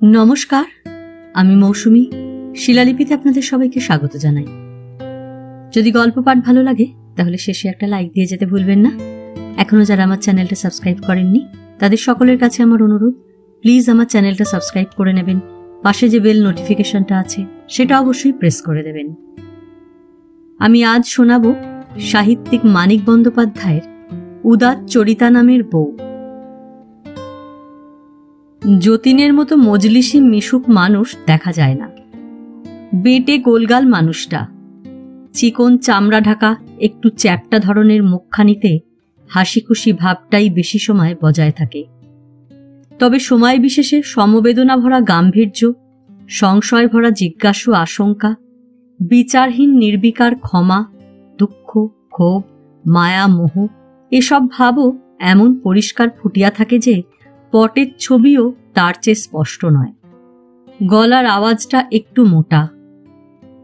নমস্কার, আমি মৌসুমী। শিলালিপিতে আপনাদের সবাইকে স্বাগত জানাই। যদি গল্প পাঠ ভালো লাগে তাহলে শেষে একটা লাইক দিয়ে যেতে ভুলবেন না। এখনো যারা আমার চ্যানেলটা সাবস্ক্রাইব করেননি তাদের সকলের কাছে আমার অনুরোধ, প্লিজ আমার চ্যানেলটা সাবস্ক্রাইব করে নেবেন। পাশে যে বেল নোটিফিকেশনটা আছে সেটা অবশ্যই প্রেস করে দেবেন। আমি আজ শোনাব সাহিত্যিক মানিক বন্দ্যোপাধ্যায়ের উদাত চরিতা নামের বউ। যতীনের মতো মজলিসি মিশুক মানুষ দেখা যায় না। বেটে গোলগাল মানুষটা, চিকন চামড়া ঢাকা একটু চ্যাপ্টা ধরনের মুখখানিতে হাসি খুশি ভাবটাই বেশি সময় বজায় থাকে। তবে সময় বিশেষে সমবেদনা ভরা গাম্ভীর্য, সংশয় ভরা জিজ্ঞাসু আশঙ্কা, বিচারহীন নির্বিকার ক্ষমা, দুঃখ, ক্ষোভ, মায়া, মোহ এসব ভাবও এমন পরিষ্কার ফুটিয়া থাকে যে পটের ছবিও তার চেয়ে স্পষ্ট নয়। গলার আওয়াজটা একটু মোটা,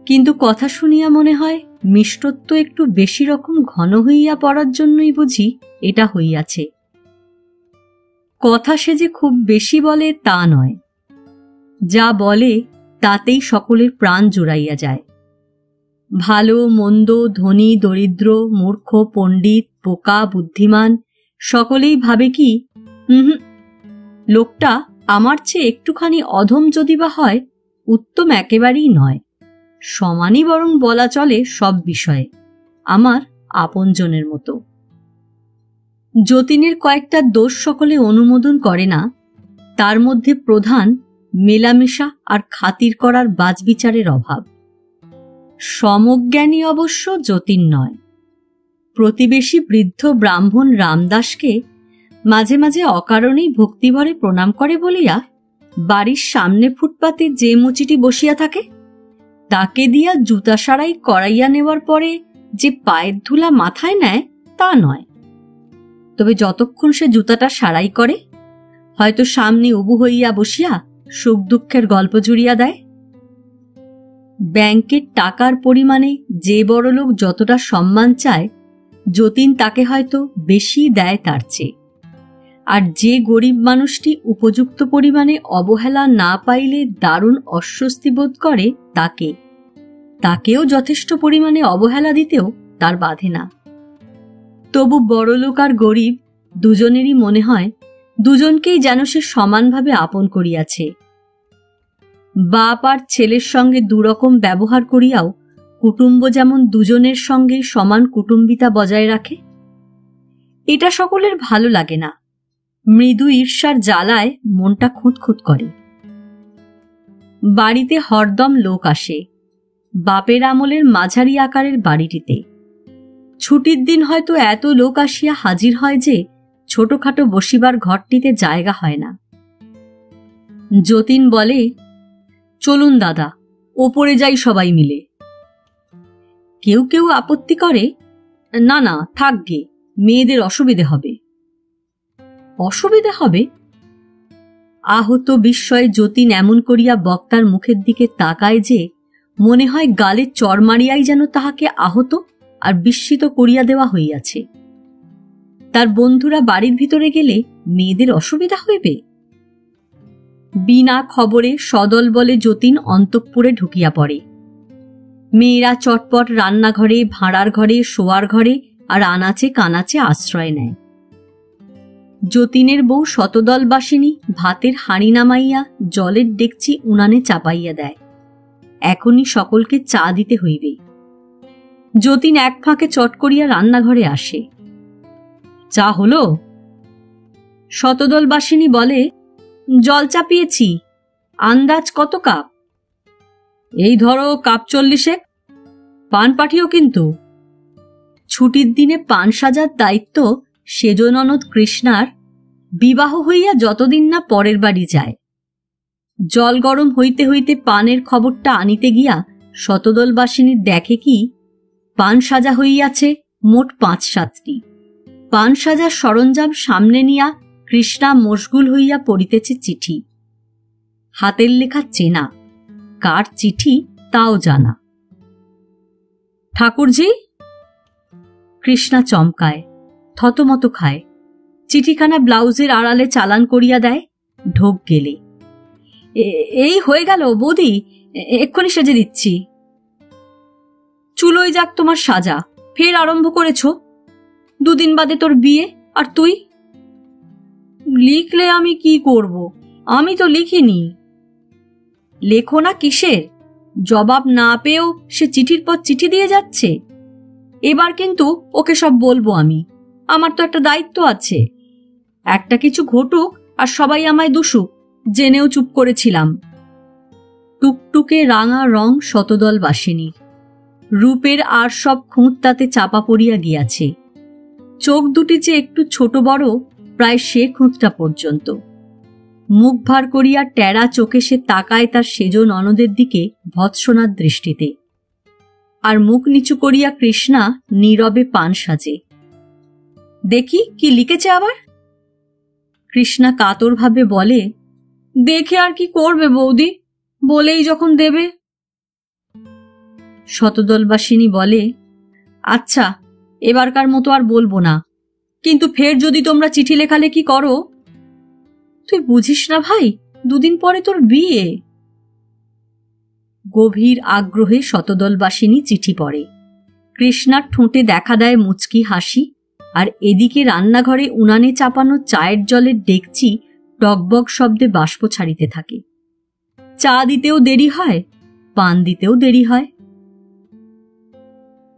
কিন্তু কথা শুনিয়া মনে হয় মিষ্টত্ব একটু বেশি রকম ঘন হইয়া পড়ার জন্যই বুঝি এটা হইয়াছে। কথা সে যে খুব বেশি বলে তা নয়, যা বলে তাতেই সকলের প্রাণ জুড়াইয়া যায়। ভালো মন্দ, ধনী দরিদ্র, মূর্খ পণ্ডিত, বোকা বুদ্ধিমান সকলেই ভাবে কি, লোকটা আমার চেয়ে একটুখানি অধম যদি বা হয়, উত্তম একেবারেই নয়, সমানই বরং বলা চলে সব বিষয়ে, আমার আপনজনের মতো। যতীনের কয়েকটা দোষ সকলে অনুমোদন করে না, তার মধ্যে প্রধান মেলামেশা আর খাতির করার বাজবিচারের অভাব। সমজ্ঞানী অবশ্য যতীন নয়। প্রতিবেশী বৃদ্ধ ব্রাহ্মণ রামদাসকে মাঝে মাঝে অকারণেই ভক্তিভরে প্রণাম করে বলিয়া বাড়ির সামনে ফুটপাতে যে মুচিটি বসিয়া থাকে তাকে দিয়া জুতা সারাই করাইয়া নেওয়ার পরে যে পায়ের ধুলা মাথায় নেয় তা নয়। তবে যতক্ষণ সে জুতাটা সারাই করে, হয়তো সামনে উবু হইয়া বসিয়া সুখ দুঃখের গল্প জুড়িয়া দেয়। ব্যাংকের টাকার পরিমাণে যে বড়লোক যতটা সম্মান চায়, যতীন তাকে হয়তো বেশি দেয় তার চেয়ে। আর যে গরিব মানুষটি উপযুক্ত পরিমাণে অবহেলা না পাইলে দারুণ অস্বস্তি বোধ করে, তাকেও যথেষ্ট পরিমাণে অবহেলা দিতেও তার বাধে না। তবু বড়লোক আর গরিব দুজনেরই মনে হয় দুজনকেই যেন সে সমানভাবে আপন করিয়াছে। বাপ আর ছেলের সঙ্গে দুরকম ব্যবহার করিয়াও কুটুম্ব যেমন দুজনের সঙ্গেই সমান কুটুম্বিতা বজায় রাখে। এটা সকলের ভালো লাগে না, মৃদু ঈর্ষার জ্বালায় মনটা খুঁতখুত করে। বাড়িতে হরদম লোক আসে। বাপের আমলের মাঝারি আকারের বাড়িটিতে ছুটির দিন হয়তো এত লোক আসিয়া হাজির হয় যে ছোটখাটো বসিবার ঘরটিতে জায়গা হয় না। যতীন বলে, চলুন দাদা, ওপরে যাই সবাই মিলে। কেউ কেউ আপত্তি করে, না না থাকগে, মেয়েদের অসুবিধে হবে। অসুবিধে হবে? আহত বিস্ময়ে যতীন এমন করিয়া বক্তার মুখের দিকে তাকায় যে মনে হয় গালে চড় মারিয়াই যেন তাহাকে আহত আর বিস্মিত করিয়া দেওয়া হইয়াছে। তার বন্ধুরা বাড়ির ভিতরে গেলে মেয়েদের অসুবিধা হইবে? বিনা খবরে সদল বলে যতীন অন্তঃপুরে ঢুকিয়া পড়ে। মেয়েরা চটপট রান্নাঘরে, ভাঁড়ার ঘরে, শোয়ার ঘরে আর আনাচে কানাচে আশ্রয় নেয়। যতীনের বউ শতদলবাসিনী ভাতের হাঁড়ি নামাইয়া জলের ডেকচি উনানে চাপাইয়া দেয়। এখনই সকলকে চা দিতে হইবে। যতীন এক ফাঁকে চট করিয়া রান্নাঘরে আসে। চা হলো? শতদলবাসিনী বলে, জল চাপিয়েছি। আন্দাজ কত কাপ? এই ধরো কাপ 40। পান পাঠিও কিন্তু। ছুটির দিনে পান সাজার দায়িত্ব সেজ ননদ কৃষ্ণার। বিবাহ হইয়া যতদিন না পরের বাড়ি যায়। জল গরম হইতে হইতে পানের খবরটা আনিতে গিয়া শতদলবাসিনী দেখে কি, পান সাজা হইয়াছে মোট 5-7টি। পান সাজার সরঞ্জাম সামনে নিয়া কৃষ্ণা মশগুল হইয়া পড়িতেছে চিঠি। হাতের লেখা চেনা, কার চিঠি তাও জানা। ঠাকুরজি? কৃষ্ণা চমকায়, থতমত খায়। চিঠিখানা ব্লাউজের আড়ালে চালান করিয়া দেয়। ঢোক গেলে এই হয়ে গেল বৌদি, এক্ষুনি সেজে দিচ্ছি। চুলোই যাক তোমার সাজা, ফের আরম্ভ করেছ। দুদিন বাদে তোর বিয়ে, আর তুই? লিখলে আমি কি করব, আমি তো লিখিনি। লেখো না কিসের? জবাব না পেয়েও সে চিঠির পর চিঠি দিয়ে যাচ্ছে। এবার কিন্তু ওকে সব বলবো আমি, আমার তো একটা দায়িত্ব আছে। একটা কিছু ঘটুক আর সবাই আমায় দোষুক, জেনেও চুপ করেছিলাম। টুকটুকে রাঙা রং শতদলবাসিনীর, রূপের আর সব খুঁত তাতে চাপা পড়িয়া গিয়াছে। চোখ দুটি যে একটু ছোট বড়, প্রায় সে খুঁতটা পর্যন্ত। মুখ ভার করিয়া টেরা চোখে সে তাকায় তার সেজ ননদের দিকে ভৎসনার দৃষ্টিতে, আর মুখ নিচু করিয়া কৃষ্ণা নীরবে পান সাজে। দেখি কি লিখেছে আবার। কৃষ্ণা কাতরভাবে বলে, দেখে আর কি করবে বৌদি, বলেই যখন দেবে। শতদলবাসিনী বলে, আচ্ছা এবারকার মতো আর বলবো না, কিন্তু ফের যদি তোমরা চিঠি লেখালেখি করো। তুই বুঝিস না ভাই, দুদিন পরে তোর বিয়ে। গভীর আগ্রহে শতদলবাসিনী চিঠি পড়ে। কৃষ্ণার ঠোঁটে দেখা দেয় মুচকি হাসি, আর এদিকে রান্নাঘরে উনানে চাপানো চায়ের জলের ডেকচি টকবক শব্দে বাষ্প ছাড়িতে থাকে। চা দিতেও দেরি হয়, পান দিতেও দেরি হয়।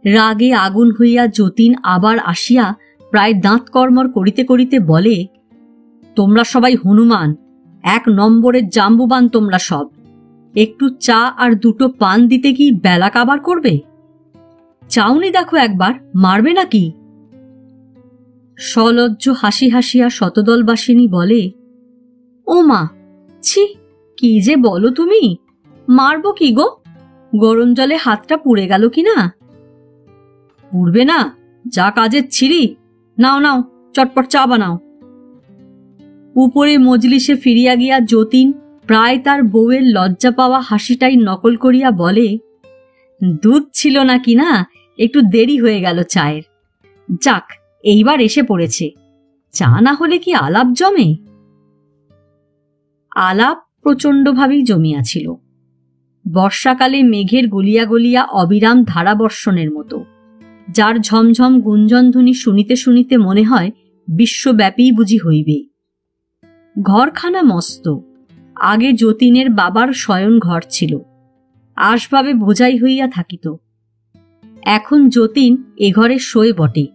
রাগে আগুন হইয়া যতীন আবার আসিয়া প্রায় দাঁত কর্মর করিতে করিতে বলে, তোমরা সবাই হনুমান, 1 নম্বরের জাম্বুবান তোমরা সব। একটু চা আর দুটো পান দিতে কি বেলা কাবার করবে? চাউনি দেখো একবার, মারবে নাকি? সলজ্জ হাসি হাসিয়া শতদলবাসিনী বলে, ও মা, ছি, কি যে বলো তুমি, মারব কি গো? গরম জলে হাতটা পুড়ে গেল কিনা? পুড়বে না, যা কাজের ছিরি। নাও নাও, চটপট চা বানাও। উপরে মজলিসে ফিরিয়া গিয়া যতীন প্রায় তার বউয়ের লজ্জা পাওয়া হাসিটাই নকল করিয়া বলে, দুধ ছিল না কিনা, একটু দেরি হয়ে গেল চায়ের। যাক, এইবার এসে পড়েছে, চা না হলে কি আলাপ জমে? আলাপ প্রচণ্ডভাবেই জমিয়াছিল। বর্ষাকালে মেঘের গলিয়া গলিয়া অবিরাম ধারাবর্ষণের মতো, যার ঝমঝম গুঞ্জনধ্বনি শুনিতে শুনিতে মনে হয় বিশ্বব্যাপী বুঝি হইবে। ঘরখানা মস্ত। আগে যতীনের বাবার শয়ন ঘর ছিল, আসবাবে বোঝাই হইয়া থাকিত। এখন যতীন এ ঘরে শোয় বটে।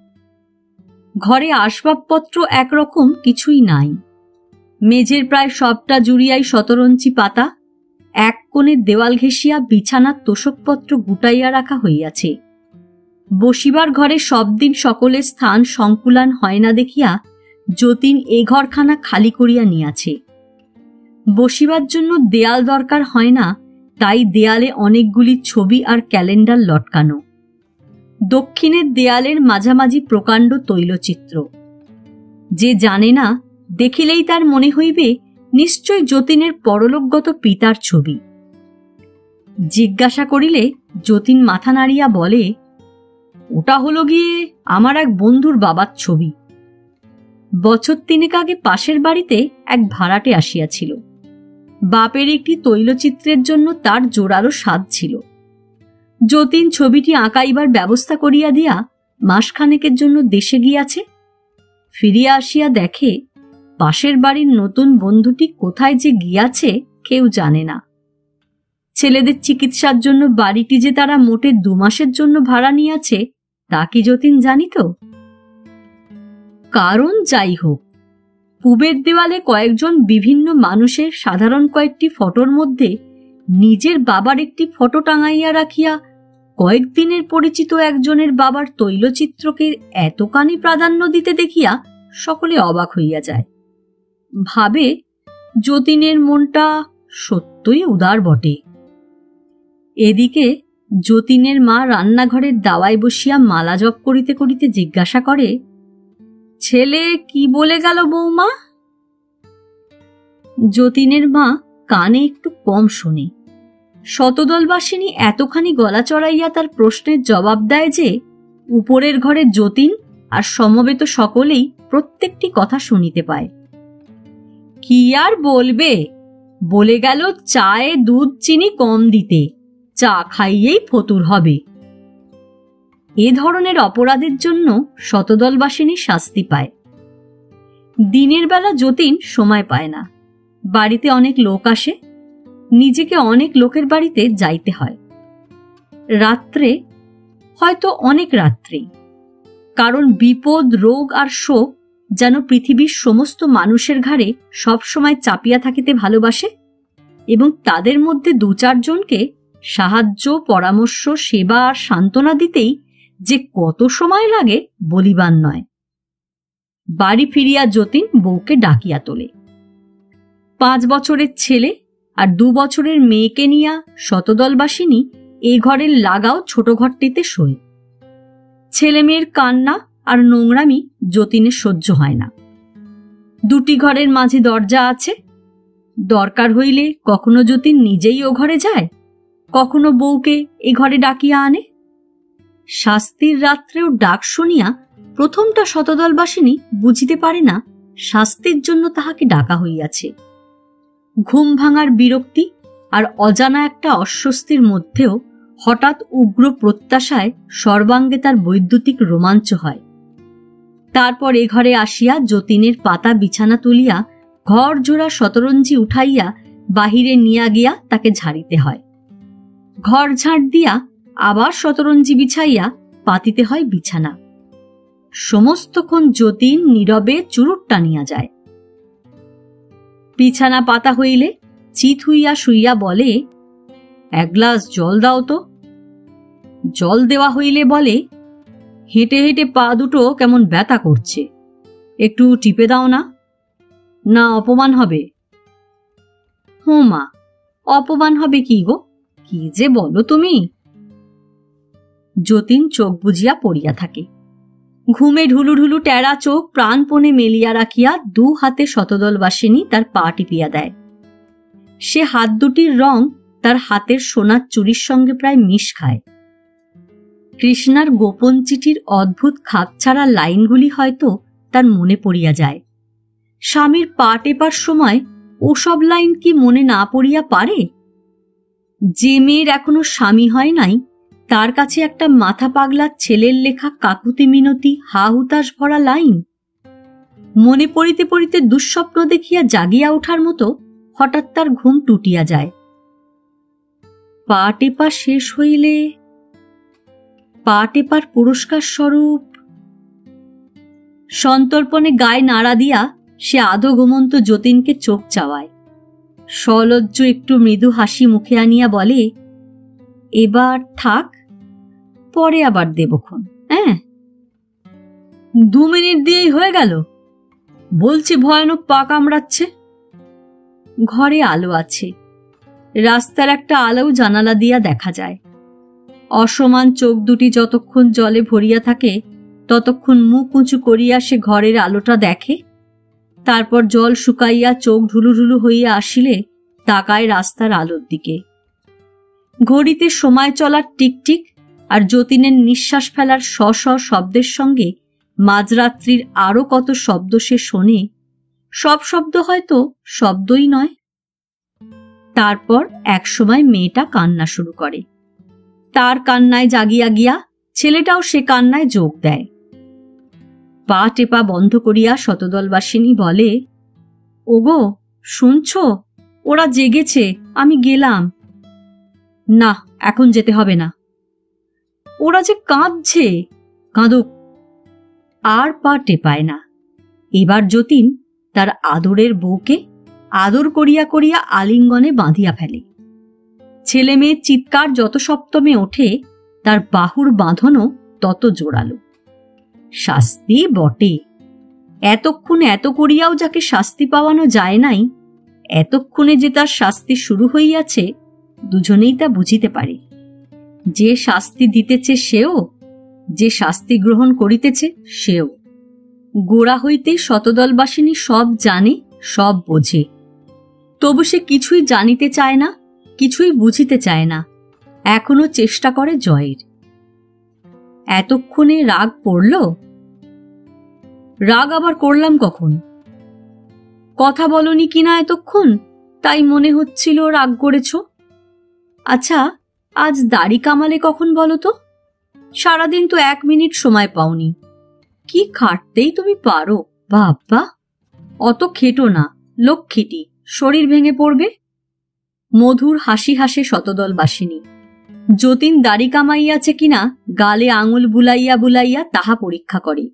ঘরে আসবাবপত্র একরকম কিছুই নাই। মেঝের প্রায় সবটা জুড়িয়াই শতরঞ্চি পাতা, এক কোণে দেওয়াল ঘেঁষিয়া বিছানার তোষকপত্র গুটাইয়া রাখা হইয়াছে। বসিবার ঘরে সবদিন সকলের স্থান সংকুলান হয় না দেখিয়া যতীন এ ঘরখানা খালি করিয়া নিয়াছে। বসিবার জন্য দেয়াল দরকার হয় না, তাই দেয়ালে অনেকগুলি ছবি আর ক্যালেন্ডার লটকানো। দক্ষিণের দেয়ালের মাঝামাঝি প্রকাণ্ড তৈলচিত্র। যে জানে না, দেখিলেই তার মনে হইবে নিশ্চয় যতীনের পরলোকগত পিতার ছবি। জিজ্ঞাসা করিলে যতীন মাথা নাড়িয়া বলে, ওটা হলো গিয়ে আমার এক বন্ধুর বাবার ছবি। বছর 3 আগে পাশের বাড়িতে এক ভাড়াটে আসিয়াছিল। বাপের একটি তৈলচিত্রের জন্য তার জোরালো স্বাদ ছিল। যতীন ছবিটি আঁকাইবার ব্যবস্থা করিয়া দিয়া মাসখানেকের জন্য দেশে গিয়াছে। ফিরিয়া আসিয়া দেখে পাশের বাড়ির নতুন বন্ধুটি কোথায় যে গিয়াছে কেউ জানে না। ছেলেদের চিকিৎসার জন্য বাড়িটি যে তারা মোটে 2 মাসের জন্য ভাড়া নিয়েছে তা কি যতীন জানিত? কারণ যাই হোক, পূবের দেওয়ালে কয়েকজন বিভিন্ন মানুষের সাধারণ কয়েকটি ফটোর মধ্যে নিজের বাবার একটি ফটো টাঙাইয়া রাখিয়া কয়েকদিনের পরিচিত একজনের বাবার তৈলচিত্রকে এতখানি প্রাধান্য দিতে দেখিয়া সকলে অবাক হইয়া যায়। ভাবে যতীনের মনটা সত্যই উদার বটে। এদিকে যতীনের মা রান্নাঘরের দাওয়ায় বসিয়া মালা জপ করিতে করিতে জিজ্ঞাসা করে, ছেলে কি বলে গেল বৌমা? যতীনের মা কানে একটু কম শোনে। শতদলবাসিনী এতখানি গলা চড়াইয়া তার প্রশ্নের জবাব দেয় যে উপরের ঘরে যতীন আর সমবেত সকলেই প্রত্যেকটি কথা শুনিতে পায়। কি আর বলবে, বলে গেল চায়ে দুধ চিনি কম দিতে, চা খাইয়েই ফতুর হবে। এ ধরনের অপরাধের জন্য শতদলবাসিনী শাস্তি পায়। দিনের বেলা যতীন সময় পায় না, বাড়িতে অনেক লোক আসে, নিজেকে অনেক লোকের বাড়িতে যাইতে হয়। রাত্রে হয়তো অনেক রাত্রি, কারণ বিপদ রোগ আর শোক যেন পৃথিবীর সমস্ত মানুষের ঘাড়ে সবসময় চাপিয়া থাকিতে ভালোবাসে, এবং তাদের মধ্যে 2-4 জনকে সাহায্য পরামর্শ সেবা আর সান্ত্বনা দিতেই যে কত সময় লাগে বলিবার নয়। বাড়ি ফিরিয়া যতীন বউকে ডাকিয়া তোলে। 5 বছরের ছেলে আর 2 বছরের মেয়েকে নিয়া শতদলবাসিনী এই ঘরের লাগাও ছোট ঘরটিতে শোয়। ছেলে মেয়ের কান্না আর নোংরামি যতীনের সহ্য হয় না। 2টি ঘরের মাঝে দরজা আছে, দরকার হইলে কখনো যতীন নিজেই ও ঘরে যায়, কখনো বউকে এ ঘরে ডাকিয়া আনে। শাস্তির রাত্রেও ডাক শুনিয়া প্রথমটা শতদলবাসিনী বুঝিতে পারে না শাস্তির জন্য তাহাকে ডাকা হইয়াছে। ঘুম ভাঙার বিরক্তি আর অজানা একটা অস্বস্তির মধ্যেও হঠাৎ উগ্র প্রত্যাশায় সর্বাঙ্গে তার বৈদ্যুতিক রোমাঞ্চ হয়। তারপর এ ঘরে আসিয়া যতীনের পাতা বিছানা তুলিয়া ঘর জোড়া শতরঞ্জি উঠাইয়া বাহিরে নিয়া গিয়া তাকে ঝাড়িতে হয়। ঘর ঝাড় দিয়া আবার শতরঞ্জি বিছাইয়া পাতিতে হয় বিছানা। সমস্তক্ষণ যতীন নীরবে চুরুট টানিয়া যায়। বিছানা পাতা হইলে চিত হইয়া শুইয়া বলে, 1 গ্লাস জল দাও তো। জল দেওয়া হইলে বলে, হেঁটে হেঁটে পা দুটো কেমন ব্যথা করছে, একটু টিপে দাও না। না, অপমান হবে। হো মা, অপমান হবে কি গো, কি যে বলো তুমি। যতীন চোখ বুজিয়া পড়িয়া থাকে। ঘুমে ঢুলু ঢুলু টেরা চোখ প্রাণপণে মেলিয়া রাখিয়া 2 হাতে শতদলবাসিনী তার পা টিপিয়া দেয়। সে হাত দুটির রং তার হাতের সোনার চুরির সঙ্গে প্রায় মিশ খায়। কৃষ্ণার গোপন চিঠির অদ্ভুত খাপছাড়া লাইনগুলি হয়তো তার মনে পড়িয়া যায়। স্বামীর পা টেপার সময় ওসব লাইন কি মনে না পড়িয়া পারে? যে মেয়ের এখনো স্বামী হয় নাই, তার কাছে একটা মাথা পাগলা ছেলের লেখা কাকুতি মিনতি হা হুতাশ ভরা লাইন মনে পড়িতে পড়িতে দুঃস্বপ্ন দেখিয়া জাগিয়া ওঠার মতো হঠাৎ তার ঘুম টুটিয়া যায়। পা টেপা শেষ হইলে পা টেপার পুরস্কার স্বরূপ সন্তর্পণে গায়ে নাড়া দিয়া সে আধো ঘুমন্ত যতীনকে চোখ চাওয়ায়। সলজ্জ একটু মৃদু হাসি মুখে আনিয়া বলে, এবার থাক, পরে আবার দেবক্ষণ। 2 মিনিট দিয়েই হয়ে গেল, বলছি ভয়ানক পা কামড়াচ্ছে। ঘরে আলো আছে, রাস্তার একটা আলোও জানালা দিয়া দেখা যায়। অসমান চোখ দুটি যতক্ষণ জলে ভরিয়া থাকে ততক্ষণ মুখ উঁচু করিয়া সে ঘরের আলোটা দেখে। তারপর জল শুকাইয়া চোখ ঢুলু ঢুলু হইয়া আসিলে তাকায় রাস্তার আলোর দিকে। ঘড়িতে সময় চলার টিকটিক আর যতীনের নিঃশ্বাস ফেলার শ শ শব্দের সঙ্গে মাঝরাত্রির আরো কত শব্দ সে শোনে। সব শব্দ হয়তো শব্দই নয়। তারপর একসময় মেয়েটা কান্না শুরু করে। তার কান্নায় জাগিয়া গিয়া ছেলেটাও সে কান্নায় যোগ দেয়। পা টেপা বন্ধ করিয়া শতদলবাসিনী বলে, ওগো শুনছ, ওরা জেগেছে, আমি গেলাম। না, এখন যেতে হবে না। ওরা যে কাঁদছে, কাঁদুক। আর পা টেপায় না। এবার যতীন তার আদরের বউকে আদর করিয়া করিয়া আলিঙ্গনে বাঁধিয়া ফেলে। ছেলে মেয়ের চিৎকার যত সপ্তমে ওঠে, তার বাহুর বাঁধনও তত জোরালো। শাস্তি বটে, এতক্ষণে এত করিয়াও যাকে শাস্তি পাওয়ানো যায় নাই, এতক্ষণে যে তার শাস্তি শুরু হইয়াছে, দুজনেই তা বুঝিতে পারে। যে শাস্তি দিতেছে সেও, যে শাস্তি গ্রহণ করিতেছে সেও। গোড়া হইতেই শতদলবাসিনী সব জানে, সব বোঝে, তবু সে কিছুই জানিতে চায় না, কিছুই বুঝিতে চায় না, এখনো চেষ্টা করে জয়ের। এতক্ষণে রাগ পড়ল? রাগ আবার করলাম কখন? কথা বলনি কিনা এতক্ষণ, তাই মনে হচ্ছিল রাগ করেছ। আচ্ছা, আজ দাড়ি কামালে কখন বলো তো? সারাদিন তো 1 মিনিট সময় পাওনি। কি খাটতেই তুমি পারো বাবা! অত খেটো না, লক্ষ্মীটি, শরীর ভেঙে পড়বে। মধুর হাসি হাসে শতদলবাসিনী। যতীন দাড়ি কামাইয়াছে কিনা গালে আঙুল বুলাইয়া বুলাইয়া তাহা পরীক্ষা করে।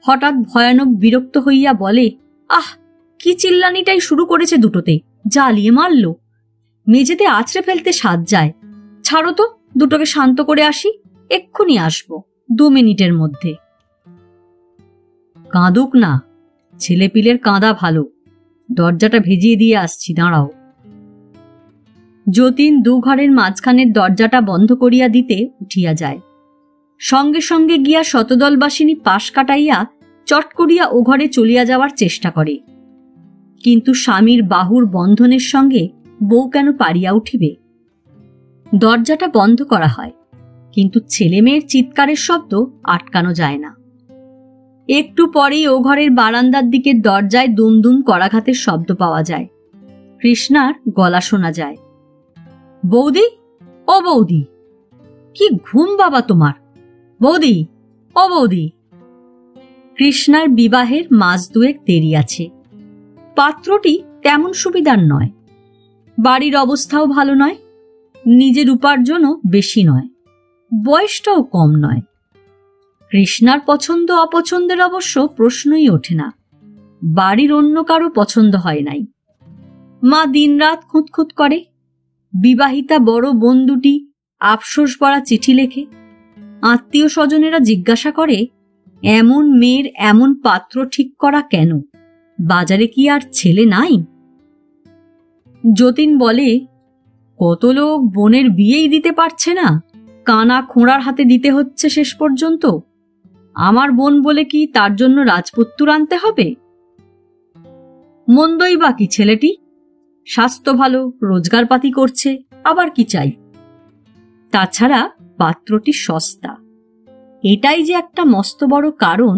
হঠাৎ ভয়ানক বিরক্ত হইয়া বলে, আহ, কি চিল্লানিটাই শুরু করেছে দুটোতে, জ্বালিয়ে মারল। মেঝেতে আছড়ে ফেলতে সাজ যায়। ছাড়ো তো, দুটোকে শান্ত করে আসি, এক্ষুনি আসবো, 2 মিনিটের মধ্যে। কাঁদুক না, ছেলেপিলের কাঁদা ভালো। দরজাটা ভেজিয়ে দিয়ে আসছি, দাঁড়াও। যতীন 2 ঘরের মাঝখানের দরজাটা বন্ধ করিয়া দিতে উঠিয়া যায়। সঙ্গে সঙ্গে গিয়া শতদলবাসিনী পাশ কাটাইয়া চট করিয়া ও ঘরে চলিয়া যাওয়ার চেষ্টা করে। কিন্তু স্বামীর বাহুর বন্ধনের সঙ্গে বউ কেন পারিয়া উঠিবে? দরজাটা বন্ধ করা হয়, কিন্তু ছেলে মেয়ের চিৎকারের শব্দ আটকানো যায় না। একটু পরেই ও ঘরের বারান্দার দিকের দরজায় দুমদুম করাঘাতের শব্দ পাওয়া যায়। কৃষ্ণার গলা শোনা যায়, বৌদি, ও বৌদি! কি ঘুম বাবা তোমার! বৌদি, ও বৌদি! কৃষ্ণার বিবাহের মাস 2 দেরি আছে। পাত্রটি তেমন সুবিধার নয়, বাড়ির অবস্থাও ভালো নয়, নিজের উপার্জনও বেশি নয়, বয়সটাও কম নয়। কৃষ্ণার পছন্দ অপছন্দের অবশ্য প্রশ্নই ওঠে না। বাড়ির অন্য কারো পছন্দ হয় নাই। মা দিনরাত খুঁতখুত করে। বিবাহিতা বড় বোন দুটি আফসোস ভরা চিঠি লেখে। আত্মীয় স্বজনেরা জিজ্ঞাসা করে, এমন মেয়ের এমন পাত্র ঠিক করা কেন? বাজারে কি আর ছেলে নাই? যতীন বলে, কত লোক বোনের বিয়েই দিতে পারছে না, কানা খোঁড়ার হাতে দিতে হচ্ছে শেষ পর্যন্ত। আমার বোন বলে কি তার জন্য রাজপুত্তুর আনতে হবে? মন্দই বা কি ছেলেটি? স্বাস্থ্য ভালো, রোজগারপাতি করছে, আবার কি চাই? তাছাড়া পাত্রটি সস্তা, এটাই যে একটা মস্ত বড় কারণ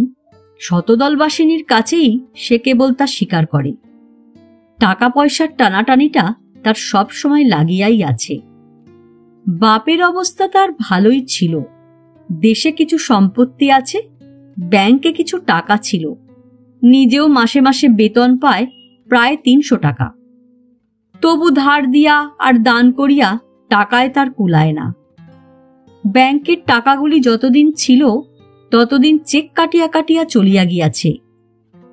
শতদলবাসিনীর কাছেই সে কেবল তা স্বীকার করে। টাকা পয়সার টানাটানিটা তার সব সময় লাগিয়াই আছে। বাপের অবস্থা তার ভালোই ছিল। দেশে কিছু সম্পত্তি আছে, ব্যাংকে কিছু টাকা ছিল, নিজেও মাসে মাসে বেতন পায় প্রায় 300 টাকা। তবু ধার দিয়া আর দান করিয়া টাকায় তার কুলায় না। ব্যাংকের টাকাগুলি যতদিন ছিল ততদিন চেক কাটিয়া কাটিয়া চলিয়া গিয়াছে।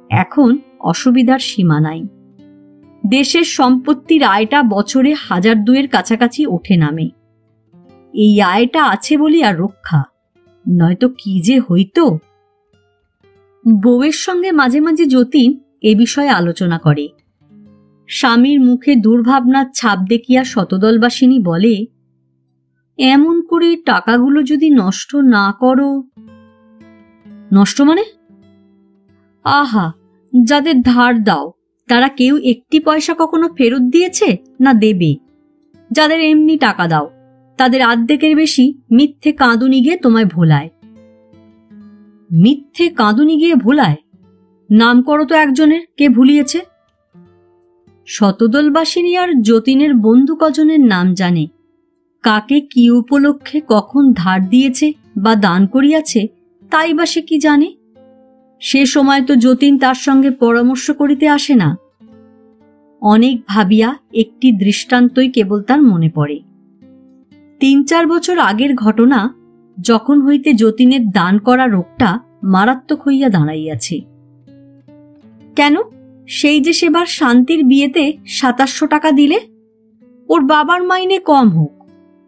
এখন অসুবিধার সীমা নাই। দেশের সম্পত্তির আয়টা বছরে 1000-2 কাছাকাছি ওঠে নামে। এই আয়টা আছে বলিয়া রক্ষা, নয়তো কি যে হইত। বউয়ের সঙ্গে মাঝে মাঝে যতীন এ বিষয়ে আলোচনা করে। স্বামীর মুখে দুর্ভাবনার ছাপ দেখিয়া শতদলবাসিনী বলে, এমন করে টাকাগুলো যদি নষ্ট না করো। নষ্ট মানে? আহা, যাদের ধার দাও তারা কেউ 1 পয়সা কখনো ফেরত দিয়েছে না দেবে? যাদের এমনি টাকা দাও তাদের অর্ধেকের বেশি মিথ্যে কাঁদুনি গিয়ে তোমায় ভোলায়। মিথ্যে কাঁদুনি গিয়ে ভোলায়? নাম করো তো একজনের, কে ভুলিয়েছে? শতদলবাসিনী আর যতীনের বন্ধু কজনের নাম জানে। কাকে কি উপলক্ষে কখন ধার দিয়েছে বা দান করিয়াছে তাই বা সে কি জানে? সে সময় তো যতীন তার সঙ্গে পরামর্শ করিতে আসে না। অনেক ভাবিয়া একটি দৃষ্টান্তই কেবল তার মনে পড়ে। 3-4 বছর আগের ঘটনা, যখন হইতে যতীনের দান করা রোগটা মারাত্মক হইয়া দাঁড়াইয়াছে। কেন? সেই যে সেবার শান্তির বিয়েতে 2700 টাকা দিলে। ওর বাবার মাইনে কম হোক,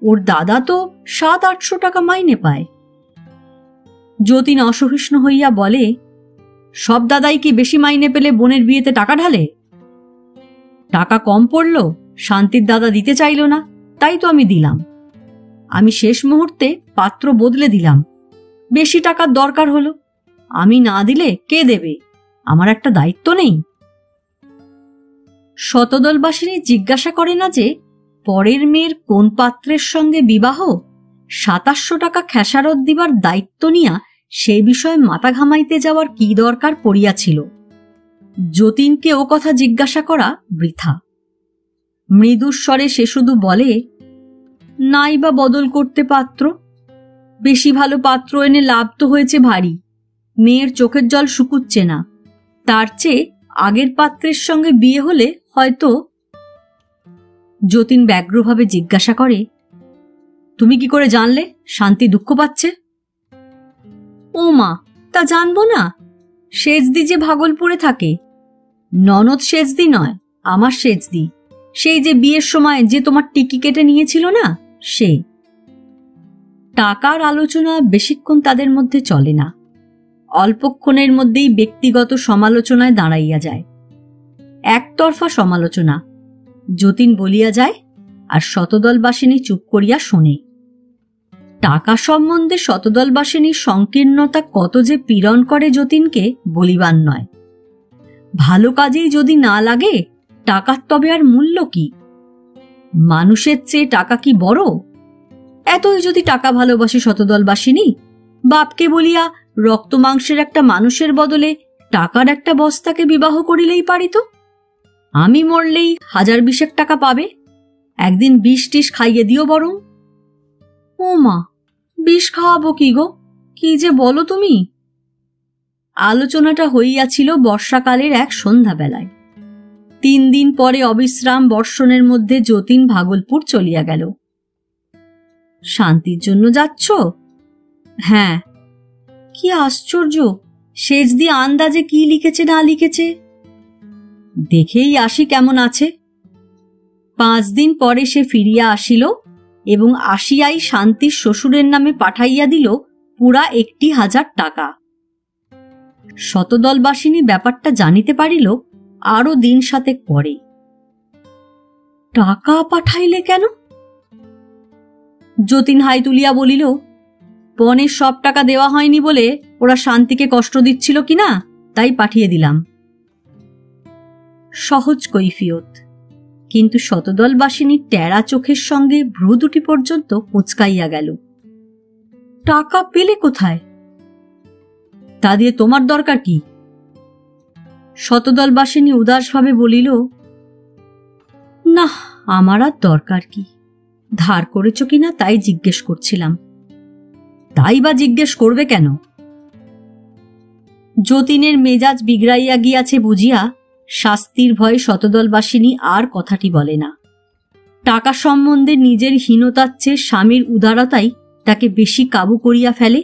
ওর দাদা তো 700-800 টাকা মাইনে পায়। যতীন অসহিষ্ণু হইয়া বলে, সব দাদাই কি বেশি মাইনে পেলে বোনের বিয়েতে টাকা ঢালে? টাকা কম পড়ল, শান্তির দাদা দিতে চাইল না, তাই তো আমি দিলাম। আমি শেষ মুহূর্তে পাত্র বদলে দিলাম, বেশি টাকার দরকার হলো। আমি না দিলে কে দেবে? আমার একটা দায়িত্ব নেই? শতদলবাসিনী জিজ্ঞাসা করে না যে পরের মেয়ের কোন পাত্রের সঙ্গে বিবাহ, 2700 টাকা খেসারত দিবার দায়িত্ব নিয়া সেই বিষয়ে মাথা ঘামাইতে যাওয়ার কি দরকার পড়িয়াছিল। যতীনকে ও কথা জিজ্ঞাসা করা বৃথা। মৃদুস্বরে সে শুধু বলে, নাই বা বদল করতে পাত্র, বেশি ভালো পাত্র এনে লাভ তো হয়েছে ভারী, মেয়ের চোখের জল শুকুচ্ছে না, তার চেয়ে আগের পাত্রের সঙ্গে বিয়ে হলে হয়তো। যতীন ব্যগ্রভাবে জিজ্ঞাসা করে, তুমি কি করে জানলে শান্তি দুঃখ পাচ্ছে? ও মা, তা জানবো না? সেজদি যে ভাগলপুরে থাকে। ননদ সেজদি নয়, আমার সেজদি, সেই যে বিয়ের সময় যে তোমার টিকি কেটে নিয়েছিল না, সে। টাকার আলোচনা বেশিক্ষণ তাদের মধ্যে চলে না, অল্পক্ষণের মধ্যেই ব্যক্তিগত সমালোচনায় দাঁড়াইয়া যায়। একতরফা সমালোচনা, যতীন বলিয়া যায় আর শতদলবাসিনী চুপ করিয়া শোনে। টাকা সম্বন্ধে শতদলবাসিনীর সংকীর্ণতা কত যে পীড়ন করে যতীনকে বলিবার নয়। ভালো কাজেই যদি না লাগে, টাকার তবে আর মূল্য কি? মানুষের চেয়ে টাকা কি বড়? এতই যদি টাকা ভালোবাসে শতদলবাসিনী, বাপকে বলিয়া রক্ত মাংসের একটা মানুষের বদলে টাকার একটা বস্তাকে বিবাহ করিলেই পারিত। আমি মরলেই 1020 টাকা পাবে, একদিন 20-30 খাইয়ে দিও বরং। ও মা, 20 খাওয়াবো কি গো, কি যে বলো তুমি? আলোচনাটা হইয়াছিল বর্ষাকালের এক সন্ধ্যাবেলায়। 3 দিন পরে অবিশ্রাম বর্ষণের মধ্যে যতীন ভাগলপুর চলিয়া গেল। শান্তির জন্য যাচ্ছ? হ্যাঁ। কি আশ্চর্য, সেজদি আন্দাজে কি লিখেছে না লিখেছে। দেখেই আসি কেমন আছে। 5 দিন পরে সে ফিরিয়া আসিল এবং আসিয়াই শান্তির শ্বশুরের নামে পাঠাইয়া দিল পুরা 1,000 টাকা। শতদলবাসিনী ব্যাপারটা জানিতে পারিল আরো দিন 7 পরে। টাকা পাঠাইলে কেন? যতীন হাই তুলিয়া বলিল, পণের সব টাকা দেওয়া হয়নি বলে ওরা শান্তিকে কষ্ট দিচ্ছিল কিনা, তাই পাঠিয়ে দিলাম। সহজ কৈফিয়ত, কিন্তু শতদলবাসিনীর টেরা চোখের সঙ্গে ভ্রু দুটি পর্যন্ত কুঁচকাইয়া গেল। টাকা পেলে কোথায়? তা দিয়ে তোমার দরকার কি? শতদলবাসিনী উদাসভাবে বলিল, না, আমার আর দরকার কি, ধার করেছ কিনা তাই জিজ্ঞেস করছিলাম। তাই বা জিজ্ঞেস করবে কেন? যতীনের মেজাজ বিগড়াইয়া গিয়াছে বুঝিয়া শাস্তির ভয়ে শতদলবাসিনী আর কথাটি বলে না। টাকা সম্বন্ধে নিজের হীনতার চেয়ে স্বামীর উদারতাই তাকে বেশি কাবু করিয়া ফেলে,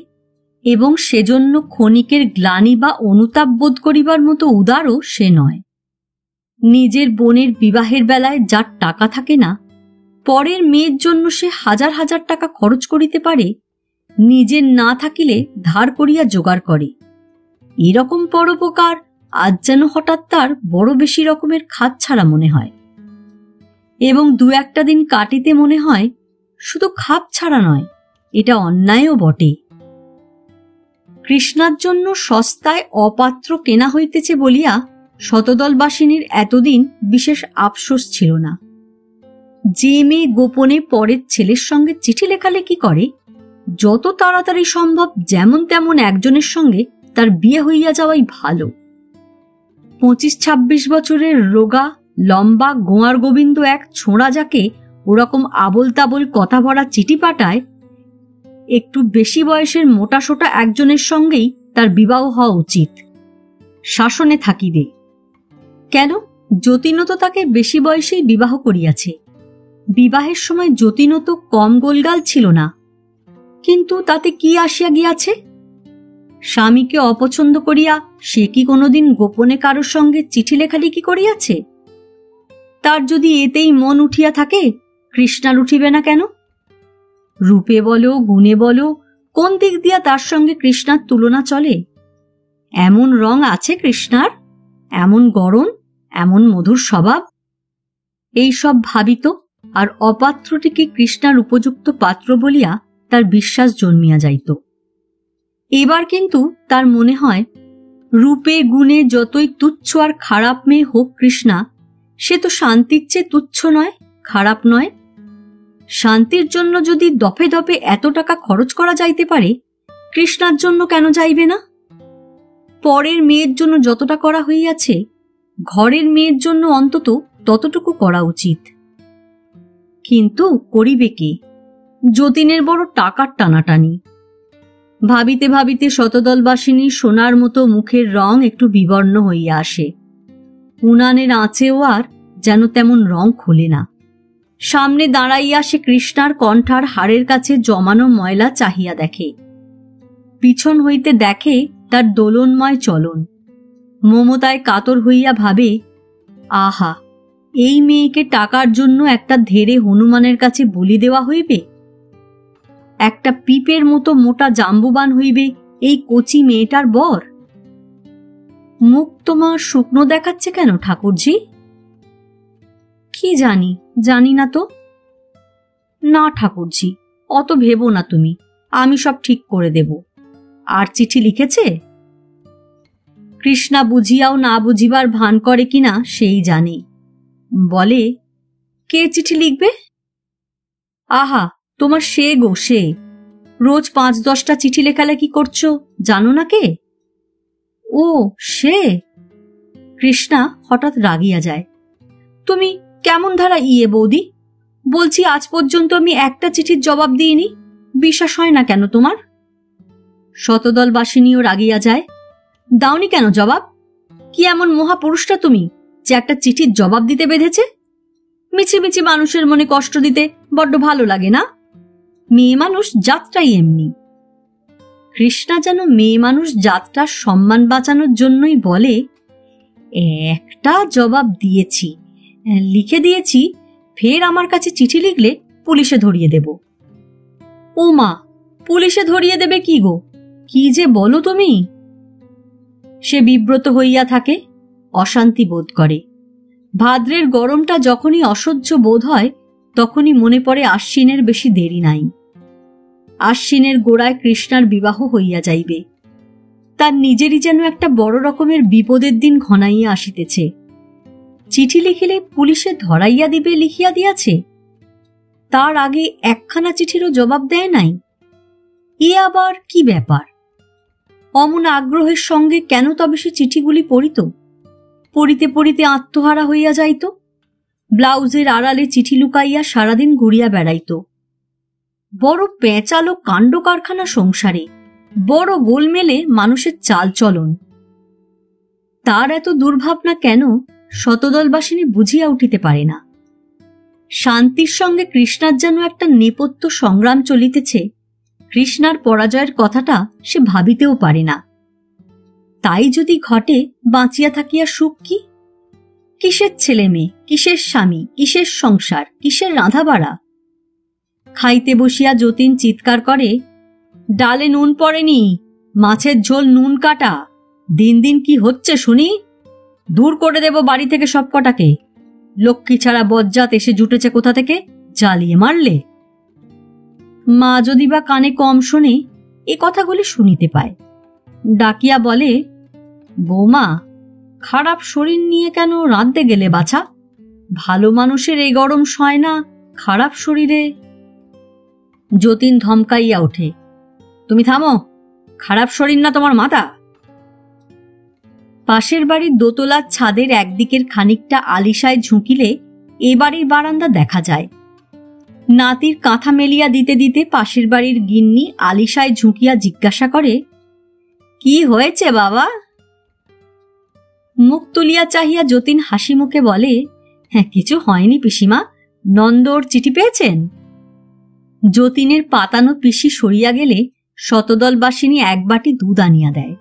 এবং সেজন্য ক্ষণিকের গ্লানি বা অনুতাপ বোধ করিবার মতো উদারও সে নয়। নিজের বোনের বিবাহের বেলায় যার টাকা থাকে না, পরের মেয়ের জন্য সে 1000 টাকা খরচ করিতে পারে, নিজের না থাকিলে ধার করিয়া জোগাড় করে। এরকম পরোপকার আজ যেন হঠাৎ তার বড় বেশি রকমের খাত ছাড়া মনে হয়, এবং 2-1 দিন কাটিতে মনে হয় শুধু খাপ ছাড়া নয়, এটা অন্যায়ও বটে। কৃষ্ণার জন্য সস্তায় অপাত্র কেনা হইতেছে বলিয়া শতদলবাসিনীর এতদিন বিশেষ আফসোস ছিল না। যে মেয়ে গোপনে পরের ছেলের সঙ্গে চিঠি লেখালেখি করে, যত তাড়াতাড়ি সম্ভব যেমন তেমন একজনের সঙ্গে তার বিয়ে হইয়া যাওয়াই ভালো। 25-26 বছরের রোগা লম্বা গোয়ার গোবিন্দ এক ছোঁড়া যাকে ওরকম আবল তাবল কথা ভরা চিঠি পাঠায়, একটু বেশি বয়সের মোটাসোটা একজনের সঙ্গেই তার বিবাহ হওয়া উচিত। শাসনে থাকিবে কেন? যতীনও তো তাকে বেশি বয়সেই বিবাহ করিয়াছে। বিবাহের সময় যতীনও তো কম গোলগাল ছিল না, কিন্তু তাতে কি আসিয়া গিয়াছে? স্বামীকে অপছন্দ করিয়া সে কি কোনোদিন গোপনে কারোর সঙ্গে চিঠি লেখালেখি করিয়াছে? তার যদি এতেই মন উঠিয়া থাকে, কৃষ্ণার উঠিবে না কেন? রূপে বলো গুণে বলো, কোন দিক দিয়া তার সঙ্গে কৃষ্ণার তুলনা চলে? এমন রং আছে কৃষ্ণার, এমন গড়ন, এমন মধুর স্বভাব। এই সব ভাবিত, আর অপাত্রটিকে কৃষ্ণার উপযুক্ত পাত্র বলিয়া তার বিশ্বাস জন্মিয়া যাইত। এবার কিন্তু তার মনে হয়, রূপে গুণে যতই তুচ্ছ আর খারাপ মেয়ে হোক কৃষ্ণা, সে তো শান্তির চেয়ে তুচ্ছ নয়, খারাপ নয়। শান্তির জন্য যদি দফে দফে এত টাকা খরচ করা যাইতে পারে, কৃষ্ণার জন্য কেন যাইবে না? পরের মেয়ের জন্য যতটা করা হইয়াছে, ঘরের মেয়ের জন্য অন্তত ততটুকু করা উচিত। কিন্তু করিবে কে? যতীনের বড় টাকার টানাটানি। ভাবিতে ভাবিতে শতদলবাসিনীর সোনার মতো মুখের রং একটু বিবর্ণ হইয়া আসে। উনানের আঁচেও আর যেন তেমন রং খোলে না। সামনে দাঁড়াইয়া সে কৃষ্ণার কণ্ঠার হাড়ের কাছে জমানো ময়লা চাহিয়া দেখে। পিছন হইতে দেখে তার দোলনময় চলন। মমতায় কাতর হইয়া ভাবে, আহা, এই মেয়েকে টাকার জন্য একটা ধেড়ে হনুমানের কাছে বলি দেওয়া হইবে? একটা পিপের মতো মোটা জাম্বুবান হইবে এই কচি মেয়েটার বর? মুখ তোমার শুকনো দেখাচ্ছে কেন ঠাকুরজি? কি জানি না তো। না ঠাকুরজি, অত ভেবো না তুমি, আমি সব ঠিক করে দেব। আর চিঠি লিখেছে? কৃষ্ণা বুঝিয়াও না বুঝিবার ভান করে কিনা সেই জানে। বলে, কে চিঠি লিখবে? আহা, তোমার সে গো সে, রোজ ৫-১০টা চিঠি লেখালেখি করছো, জানো না কে? ও সে? কৃষ্ণা হঠাৎ রাগিয়া যায়। তুমি কেমন ধারা বৌদি? বলছি আজ পর্যন্ত আমি একটা চিঠির জবাব দিইনি, বিশ্বাস হয় না কেন তোমার? শতদলবাসিনীও রাগিয়া যায়। দাওনি কেন জবাব? কি এমন মহাপুরুষটা তুমি যে একটা চিঠির জবাব দিতে বেঁধেছে? মিছিমিছি মানুষের মনে কষ্ট দিতে বড্ড ভালো লাগে না? মেয়ে মানুষ জাতটাই এমনি। কৃষ্ণা যেন মেয়ে মানুষ জাতটার সম্মান বাঁচানোর জন্যই বলে, একটা জবাব দিয়েছি, লিখে দিয়েছি, ফের আমার কাছে চিঠি লিখলে পুলিশে ধরিয়ে দেব। ও মা, পুলিশে ধরিয়ে দেবে কি গো? কি যে বলো তুমি! সে বিব্রত হইয়া থাকে, অশান্তি বোধ করে। ভাদ্রের গরমটা যখনই অসহ্য বোধ হয়, তখনই মনে পড়ে আশ্বিনের বেশি দেরি নাই। আশ্বিনের গোড়ায় কৃষ্ণার বিবাহ হইয়া যাইবে। তার নিজেরই যেন একটা বড় রকমের বিপদের দিন ঘনাইয়া আসিতেছে। চিঠি লিখিলে পুলিশে ধরাইয়া দিবে লিখিয়া দিয়াছে, তার আগে একখানা চিঠিরও জবাব দেয় নাই। এ আবার কি ব্যাপার? অমন আগ্রহের সঙ্গে কেন তবে সে চিঠিগুলি পড়িত? পড়িতে পড়িতে আত্মহারা হইয়া যাইত, ব্লাউজের আড়ালে চিঠি লুকাইয়া সারাদিন ঘুরিয়া বেড়াইত। বড় পেঁচালো কাণ্ড কারখানা সংসারে, বড় গোলমেলে মানুষের চালচলন। তার এত দুর্ভাবনা কেন শতদলবাসিনী বুঝিয়া উঠিতে পারে না। শান্তির সঙ্গে কৃষ্ণার যেন একটা নেপথ্য সংগ্রাম চলিতেছে, কৃষ্ণার পরাজয়ের কথাটা সে ভাবিতেও পারে না। তাই যদি ঘটে, বাঁচিয়া থাকিয়া সুখ কি? কিসের ছেলে মেয়ে, কিসের স্বামী, কিসের সংসার, কিসের রাঁধা বাড়া? খাইতে বসিয়া যতীন চিৎকার করে, ডালে নুন পড়েনি, মাছের ঝোল নুন কাটা, দিন দিন কি হচ্ছে শুনি? দূর করে দেব বাড়ি থেকে সব কটাকে। লক্ষ্মী ছাড়া বজ্জাত এসে জুটেছে কোথা থেকে, জ্বালিয়ে মারলে। মা যদি বা কানে কম শোনে, এ কথাগুলি শুনিতে পায়। ডাকিয়া বলে, বৌমা, খারাপ শরীর নিয়ে কেন রাঁধতে গেলে বাছা? ভালো মানুষের এই গরম সয় না, খারাপ শরীরে। যতীন ধমকাইয়া ওঠে, তুমি থামো, খারাপ শরীর না তোমার মাথা। পাশের বাড়ির দোতলার ছাদের একদিকের খানিকটা আলিশায় ঝুঁকিলে এ বাড়ির বারান্দা দেখা যায়। নাতির কাঁথা মেলিয়া দিতে দিতে পাশের বাড়ির গিন্নি আলিশায় ঝুঁকিয়া জিজ্ঞাসা করে, কি হয়েছে বাবা? মুখ তুলিয়া চাহিয়া যতীন হাসি মুখে বলে, হ্যাঁ, কিছু হয়নি পিসিমা, নন্দর চিঠি পেয়েছেন। যতীনের পাতানো পিসি সরিয়া গেলে শতদলবাসিনী এক বাটি দুধ আনিয়া দেয়।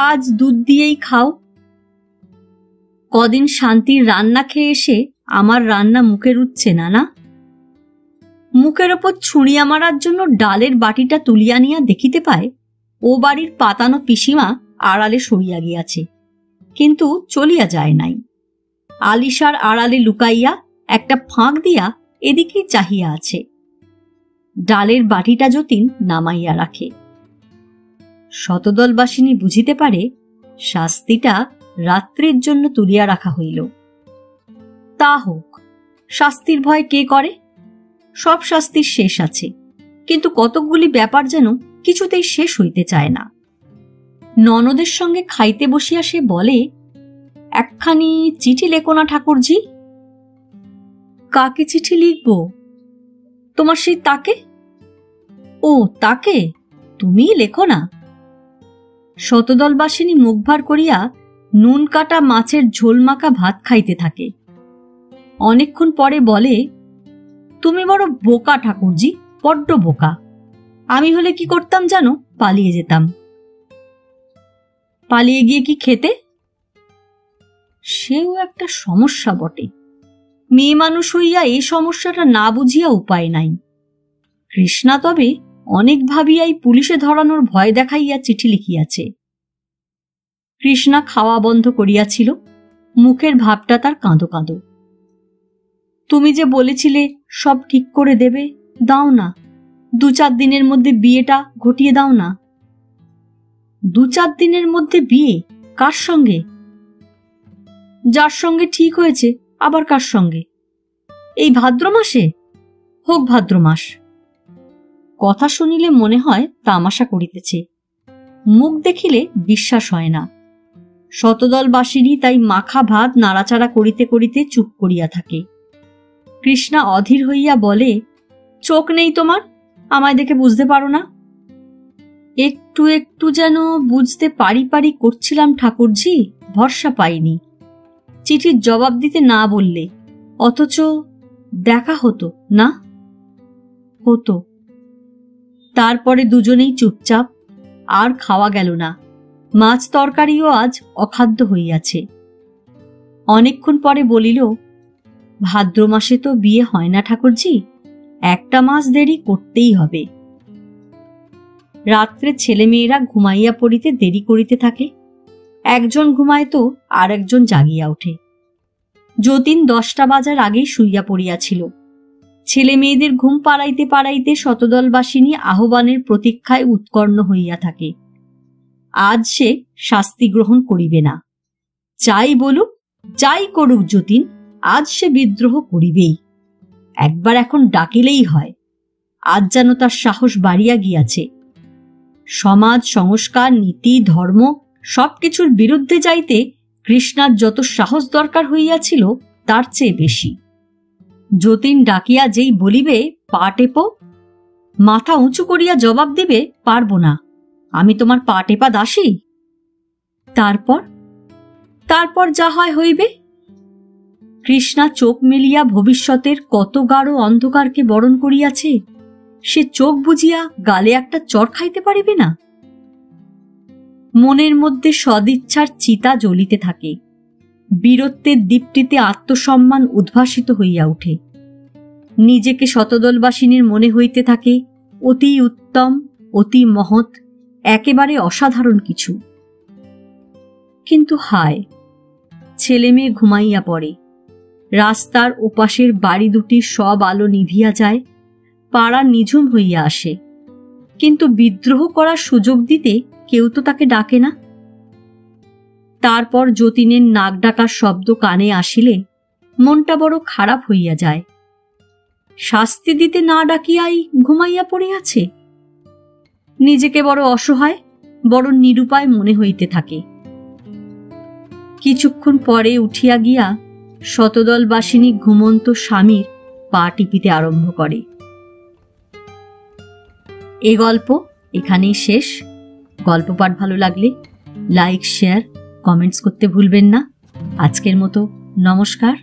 আজ দুধ দিয়েই খাও। কদিন শান্তির রান্না খেয়ে এসে আমার রান্না মুখে রুচ্ছে না না? মুখের ওপর ছুঁড়িয়া মারার জন্য ডালের বাটিটা তুলিয়া নিয়া দেখিতে পায় ও বাড়ির পাতানো পিসিমা আড়ালে সরিয়া গিয়াছে, কিন্তু চলিয়া যায় নাই। আলিশার আড়ালে লুকাইয়া একটা ফাঁক দিয়া এদিকেই চাহিয়া আছে। ডালের বাটিটা যতীন নামাইয়া রাখে। শতদলবাসিনী বুঝিতে পারে শাস্তিটা রাত্রির জন্য তুলিয়া রাখা হইল। তা হোক, শাস্তির ভয় কে করে? সব শাস্তির শেষ আছে, কিন্তু কতকগুলি ব্যাপার যেন কিছুতেই শেষ হইতে চায় না। ননদের সঙ্গে খাইতে বসিয়া সে বলে, একখানি চিঠি লেখো না ঠাকুরজি। কাকে চিঠি লিখব? তোমার সেই তাকে? ও তাকে, তুমিই লেখো না? শতদলবাসিনী মুখ ভার করিয়া নুন কাটা মাছের ঝোল মাখা ভাত খাইতে থাকে। অনেকক্ষণ পরে বলে, তুমি বড় বোকা ঠাকুরজি, বড্ড বোকা। আমি হলে কি করতাম জানো? পালিয়ে যেতাম। পালিয়ে গিয়ে কি খেতে? সেও একটা সমস্যা বটে। মেয়ে মানুষ হইয়া এই সমস্যাটা না বুঝিয়া উপায় নাই। কৃষ্ণা তবে অনেক ভাবিয়াই পুলিশে ধরানোর ভয় দেখাইয়া চিঠি লিখিয়াছে। কৃষ্ণা খাওয়া বন্ধ করিয়াছিল, মুখের ভাবটা তার কাঁদো কাঁদো। তুমি যে বলেছিলে সব ঠিক করে দেবে, দাও না, 2-4 দিনের মধ্যে বিয়েটা ঘটিয়ে দাও না। 2-4 দিনের মধ্যে বিয়ে? কার সঙ্গে? যার সঙ্গে ঠিক হয়েছে, আবার কার সঙ্গে? এই ভাদ্র মাসে? হোক ভাদ্র মাস। কথা শুনিলে মনে হয় তামাশা করিতেছে, মুখ দেখিলে বিশ্বাস হয় না। শতদলবাসিনী তাই মাখা ভাত নাড়াচাড়া করিতে করিতে চুপ করিয়া থাকে। কৃষ্ণা অধীর হইয়া বলে, চোখ নেই তোমার? আমায় দেখে বুঝতে পারো না? একটু একটু যেন বুঝতে পারি পারি করছিলাম ঠাকুরজি, ভরসা পাইনি। চিঠির জবাব দিতে না বললে, অথচ দেখা হতো না? হতো। তারপরে দুজনেই চুপচাপ, আর খাওয়া গেল না। মাছ তরকারিও আজ অখাদ্য হইয়াছে। অনেকক্ষণ পরে বলিল, ভাদ্র মাসে তো বিয়ে হয় না ঠাকুরজি, 1 মাস দেরি করতেই হবে। রাত্রে ছেলেমেয়েরা ঘুমাইয়া পড়িতে দেরি করিতে থাকে। একজন ঘুমায় তো আর একজন জাগিয়া ওঠে। যতীন 10টা বাজার আগেই শুইয়া পড়িয়াছিল। ছেলে মেয়েদের ঘুম পাড়াইতে পাড়াইতে শতদলবাসিনী আহ্বানের প্রতীক্ষায় উৎকর্ণ হইয়া থাকে। আজ সে শাস্তি গ্রহণ করিবে না। যাই বলুক, যাই করুক যতীন, আজ সে বিদ্রোহ করিবেই। একবার এখন ডাকিলেই হয়। আজ যেন তার সাহস বাড়িয়া গিয়াছে। সমাজ, সংস্কার, নীতি, ধর্ম সবকিছুর বিরুদ্ধে যাইতে কৃষ্ণার যত সাহস দরকার হইয়াছিল তার চেয়ে বেশি। যতীন ডাকিয়া যেই বলিবে, পা টেপো, মাথা উঁচু করিয়া জবাব দিবে, পারবো না, আমি তোমার পা টেপা দাসী। তারপর যা হয় হইবে। কৃষ্ণা চোখ মেলিয়া ভবিষ্যতের কত গাঢ় অন্ধকারকে বরণ করিয়াছে, সে চোখ বুজিয়া গালে একটা চড় খাইতে পারিবে না? মনের মধ্যে সদিচ্ছার চিতা জ্বলিতে থাকে। বীরত্বের দীপ্তিতে আত্মসম্মান উদ্ভাসিত হইয়া ওঠে। নিজেকে শতদলবাসিনীর মনে হইতে থাকে অতি উত্তম, অতি মহৎ, একেবারে অসাধারণ কিছু। কিন্তু হায়, ছেলে মেয়ে ঘুমাইয়া পড়ে। রাস্তার ওপাশের বাড়ি দুটির সব আলো নিভিয়া যায়, পাড়া নিঝুম হইয়া আসে। কিন্তু বিদ্রোহ করার সুযোগ দিতে কেউ তো তাকে ডাকে না। তারপর যতীনের নাক ডাকার শব্দ কানে আসিলে মনটা বড় খারাপ হইয়া যায়। শাস্তি দিতে না ডাকিয়াই ঘুমাইয়া পড়িয়াছে। নিজেকে বড় অসহায়, বড় নিরুপায় মনে হইতে থাকে। কিছুক্ষণ পরে উঠিয়া গিয়া শতদলবাসিনী ঘুমন্ত স্বামীর পা টিপিতে আরম্ভ করে। এ গল্প এখানেই শেষ। গল্প পাঠ ভালো লাগলে লাইক, শেয়ার, কমেন্টস করতে ভুলবেন না। আজকের মতো নমস্কার।